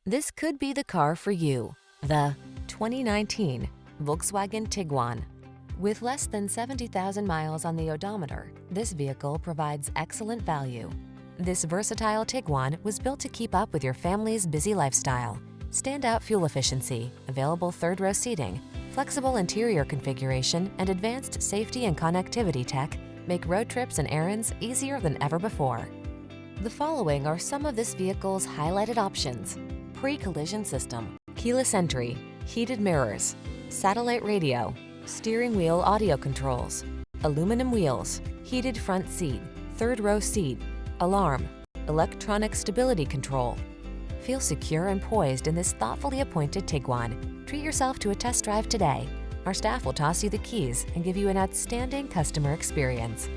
This could be the car for you. The 2019 Volkswagen Tiguan. With less than 70,000 miles on the odometer, this vehicle provides excellent value. This versatile Tiguan was built to keep up with your family's busy lifestyle. Standout fuel efficiency, available third-row seating, flexible interior configuration, and advanced safety and connectivity tech make road trips and errands easier than ever before. The following are some of this vehicle's highlighted options: pre-collision system, keyless entry, heated mirrors, satellite radio, steering wheel audio controls, aluminum wheels, heated front seat, third row seat, alarm, electronic stability control. Feel secure and poised in this thoughtfully appointed Tiguan. Treat yourself to a test drive today. Our staff will toss you the keys and give you an outstanding customer experience.